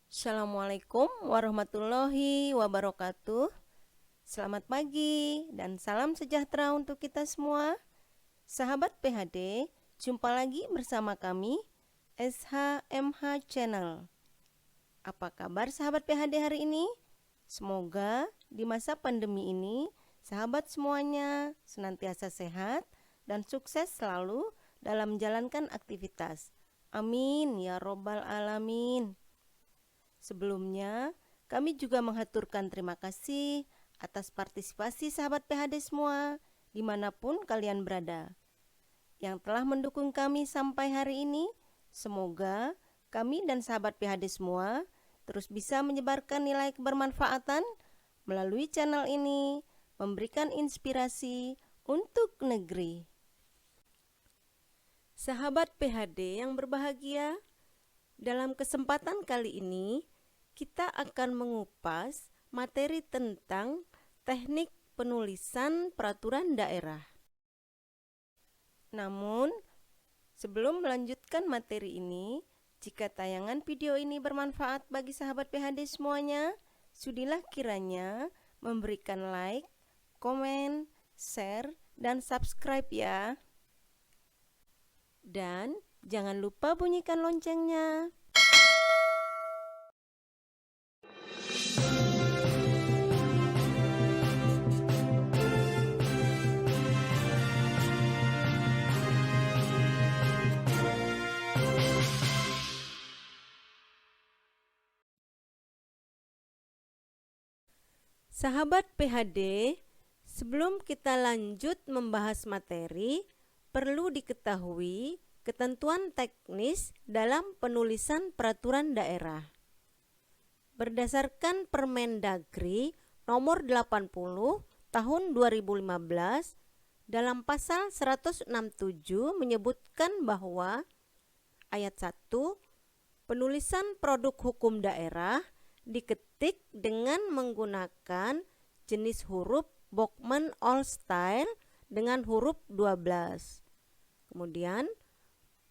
Assalamualaikum warahmatullahi wabarakatuh. Selamat pagi dan salam sejahtera untuk kita semua. Sahabat PHD, jumpa lagi bersama kami SHMH Channel. Apa kabar sahabat PHD hari ini? Semoga di masa pandemi ini sahabat semuanya senantiasa sehat dan sukses selalu dalam menjalankan aktivitas. Amin ya robbal alamin. Sebelumnya, kami juga mengaturkan terima kasih atas partisipasi sahabat PHD semua, dimanapun kalian berada, yang telah mendukung kami sampai hari ini. Semoga kami dan sahabat PHD semua terus bisa menyebarkan nilai kebermanfaatan melalui channel ini, memberikan inspirasi untuk negeri. Sahabat PHD yang berbahagia, dalam kesempatan kali ini kita akan mengupas materi tentang teknik penulisan peraturan daerah. Namun, sebelum melanjutkan materi ini, jika tayangan video ini bermanfaat bagi sahabat PHD semuanya, sudilah kiranya memberikan like, komen, share, dan subscribe ya. Dan jangan lupa bunyikan loncengnya. Sahabat PHD, sebelum kita lanjut membahas materi, perlu diketahui ketentuan teknis dalam penulisan peraturan daerah. Berdasarkan Permendagri nomor 80 tahun 2015, dalam pasal 167 menyebutkan bahwa ayat 1, penulisan produk hukum daerah diketik dengan menggunakan jenis huruf Bokman All Style dengan huruf 12. Kemudian,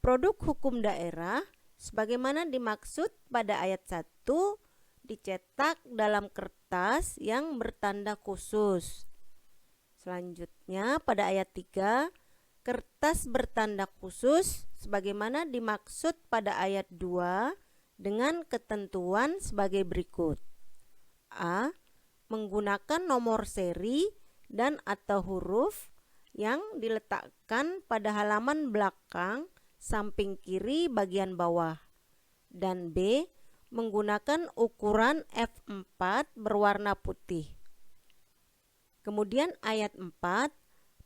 produk hukum daerah sebagaimana dimaksud pada ayat 1 dicetak dalam kertas yang bertanda khusus. Selanjutnya pada ayat 3, kertas bertanda khusus sebagaimana dimaksud pada ayat 2 dengan ketentuan sebagai berikut. A. Menggunakan nomor seri dan atau huruf yang diletakkan pada halaman belakang samping kiri bagian bawah. Dan B. Menggunakan ukuran F4 berwarna putih. Kemudian ayat 4,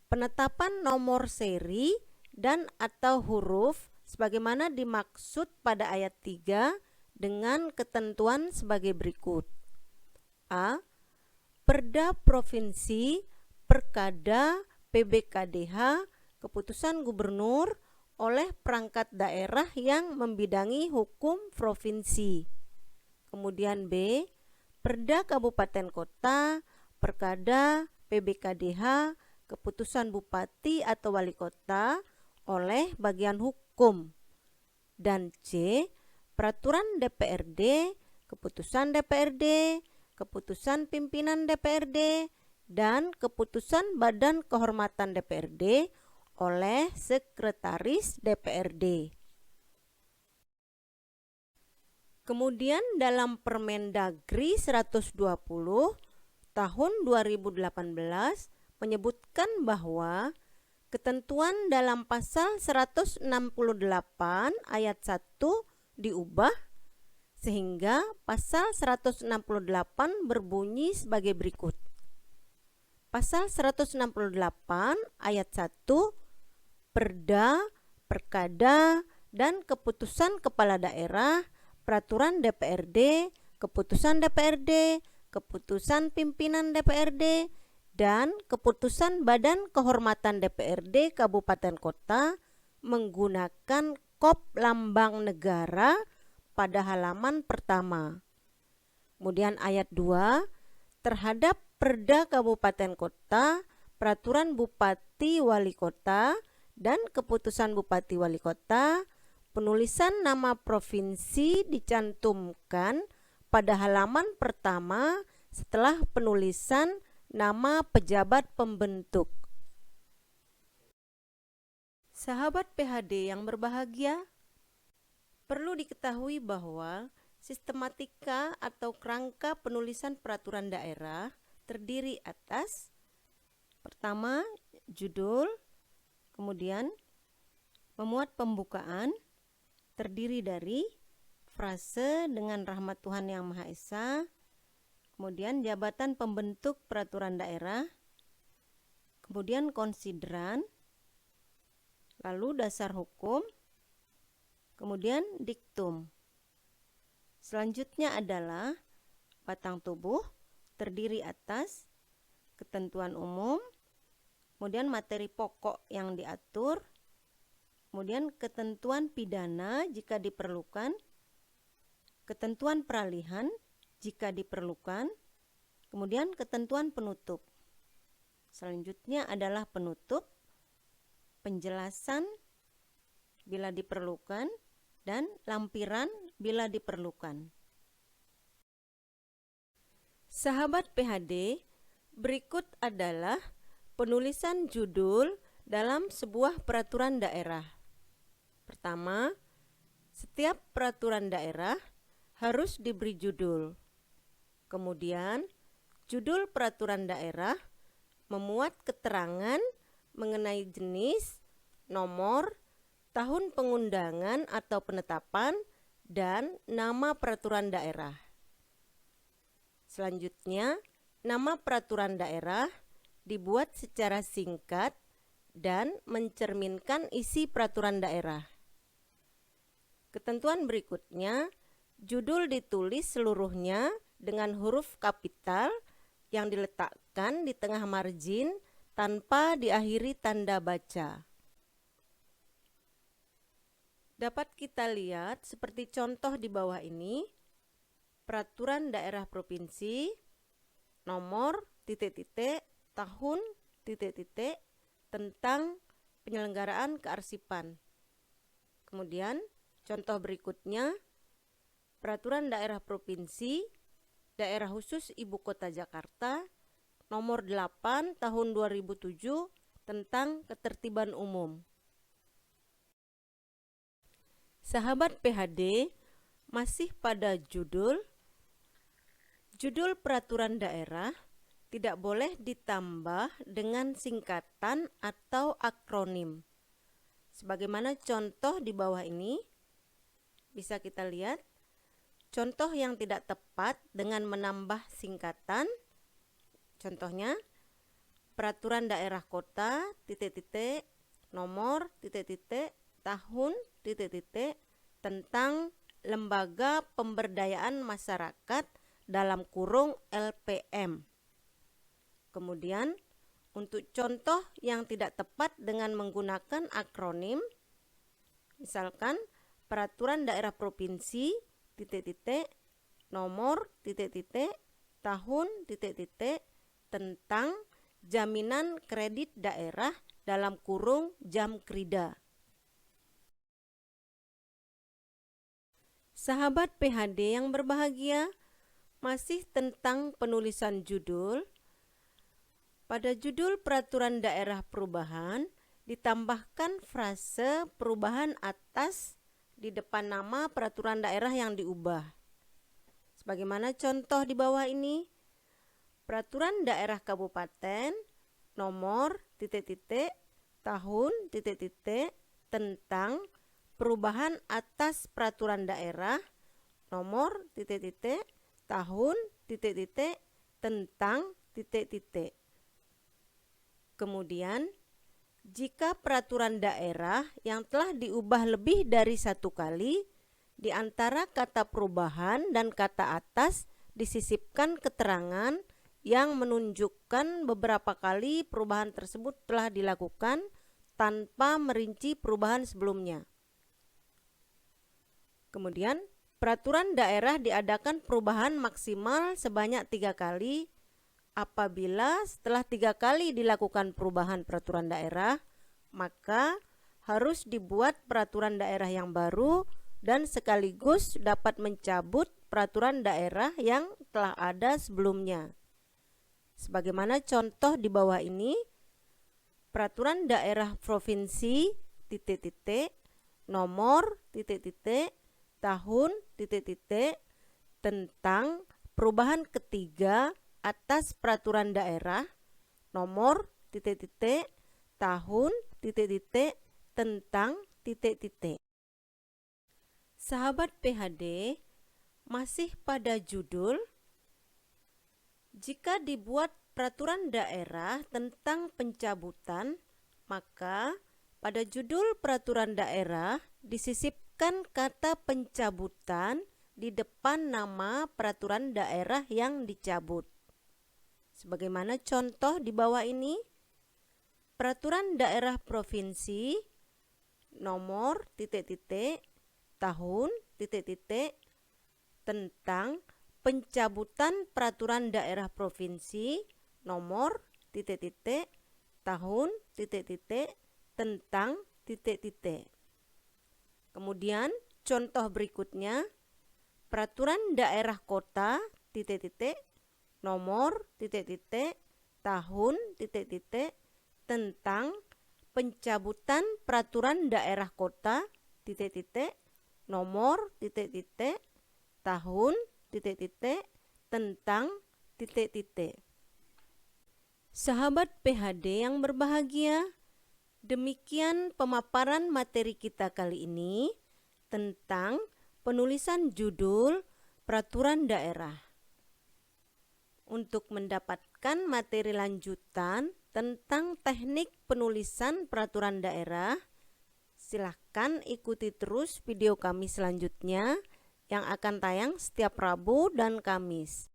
penetapan nomor seri dan atau huruf sebagaimana dimaksud pada ayat 3 dengan ketentuan sebagai berikut. A. Perda Provinsi, Perkada, PBKDH, Keputusan Gubernur oleh perangkat daerah yang membidangi hukum provinsi. Kemudian B. Perda Kabupaten Kota, Perkada, PBKDH, Keputusan Bupati atau Wali Kota oleh bagian hukum. Dan C. Peraturan DPRD, Keputusan DPRD, Keputusan Pimpinan DPRD, dan Keputusan Badan Kehormatan DPRD oleh Sekretaris DPRD. Kemudian dalam Permendagri 120 tahun 2018 menyebutkan bahwa ketentuan dalam pasal 168 ayat 1 diubah sehingga pasal 168 berbunyi sebagai berikut. Pasal 168 ayat 1, Perda, Perkada, dan Keputusan Kepala Daerah, Peraturan DPRD, Keputusan DPRD, Keputusan Pimpinan DPRD, dan Keputusan Badan Kehormatan DPRD Kabupaten Kota menggunakan kop lambang negara pada halaman pertama. Kemudian ayat 2, terhadap Perda Kabupaten Kota, Peraturan Bupati Wali Kota, dan Keputusan Bupati Wali Kota, penulisan nama provinsi dicantumkan pada halaman pertama setelah penulisan nama pejabat pembentuk. Sahabat PHD yang berbahagia, perlu diketahui bahwa sistematika atau kerangka penulisan peraturan daerah terdiri atas pertama, judul, kemudian memuat pembukaan, terdiri dari frase dengan rahmat Tuhan Yang Maha Esa, kemudian jabatan pembentuk peraturan daerah, kemudian konsideran, lalu dasar hukum, kemudian diktum. Selanjutnya adalah batang tubuh, terdiri atas ketentuan umum, kemudian materi pokok yang diatur, kemudian ketentuan pidana jika diperlukan, ketentuan peralihan jika diperlukan, kemudian ketentuan penutup. Selanjutnya adalah penutup, penjelasan bila diperlukan, dan lampiran bila diperlukan. Sahabat PHD, berikut adalah penulisan judul dalam sebuah peraturan daerah. Pertama, setiap peraturan daerah harus diberi judul. Kemudian, judul peraturan daerah memuat keterangan mengenai jenis, nomor, tahun pengundangan atau penetapan, dan nama peraturan daerah. Selanjutnya, nama peraturan daerah dibuat secara singkat dan mencerminkan isi peraturan daerah. Ketentuan berikutnya, judul ditulis seluruhnya dengan huruf kapital yang diletakkan di tengah margin tanpa diakhiri tanda baca. Dapat kita lihat seperti contoh di bawah ini, peraturan daerah provinsi, nomor, tahun, tentang penyelenggaraan kearsipan. Kemudian, contoh berikutnya, peraturan daerah provinsi, daerah khusus Ibu Kota Jakarta, nomor 8 tahun 2007 tentang ketertiban umum. Sahabat PHD, masih pada judul peraturan daerah tidak boleh ditambah dengan singkatan atau akronim. Sebagaimana contoh di bawah ini, bisa kita lihat contoh yang tidak tepat dengan menambah singkatan. Contohnya, peraturan daerah kota, nomor, tahun, tentang lembaga pemberdayaan masyarakat dalam kurung LPM. Kemudian, untuk contoh yang tidak tepat dengan menggunakan akronim, misalkan peraturan daerah provinsi, nomor, tahun, tentang jaminan kredit daerah dalam kurung Jamkrida. Sahabat PHD yang berbahagia, masih tentang penulisan judul. Pada judul peraturan daerah perubahan ditambahkan frase perubahan atas di depan nama peraturan daerah yang diubah. Sebagaimana contoh di bawah ini, peraturan daerah kabupaten nomor tahun tentang perubahan atas peraturan daerah nomor tahun tentang Kemudian, jika peraturan daerah yang telah diubah lebih dari satu kali, di antara kata perubahan dan kata atas disisipkan keterangan yang menunjukkan beberapa kali perubahan tersebut telah dilakukan tanpa merinci perubahan sebelumnya. Kemudian, peraturan daerah diadakan perubahan maksimal sebanyak 3 kali apabila setelah 3 kali dilakukan perubahan peraturan daerah, maka harus dibuat peraturan daerah yang baru dan sekaligus dapat mencabut peraturan daerah yang telah ada sebelumnya. Sebagaimana contoh di bawah ini, peraturan daerah provinsi nomor tahun tentang perubahan ketiga atas peraturan daerah nomor tahun tentang Sahabat PHD, masih pada judul. Jika dibuat peraturan daerah tentang pencabutan, maka pada judul peraturan daerah disisipkan kata pencabutan di depan nama peraturan daerah yang dicabut. Sebagaimana contoh di bawah ini, peraturan daerah provinsi nomor tahun tentang pencabutan peraturan daerah provinsi nomor tahun tentang Kemudian contoh berikutnya, peraturan daerah kota nomor tahun tentang pencabutan peraturan daerah kota nomor tahun tentang Sahabat PHD yang berbahagia, demikian pemaparan materi kita kali ini tentang penulisan judul peraturan daerah. Untuk mendapatkan materi lanjutan tentang teknik penulisan peraturan daerah, silahkan ikuti terus video kami selanjutnya yang akan tayang setiap Rabu dan Kamis.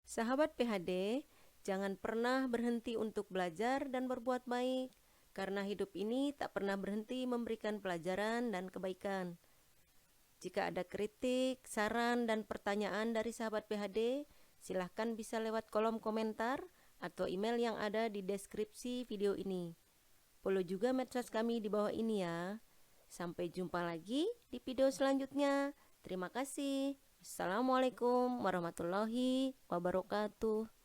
Sahabat PHD, jangan pernah berhenti untuk belajar dan berbuat baik, karena hidup ini tak pernah berhenti memberikan pelajaran dan kebaikan. Jika ada kritik, saran, dan pertanyaan dari sahabat PHD, silahkan bisa lewat kolom komentar atau email yang ada di deskripsi video ini. Follow juga medsos kami di bawah ini ya. Sampai jumpa lagi di video selanjutnya. Terima kasih. Assalamualaikum warahmatullahi wabarakatuh.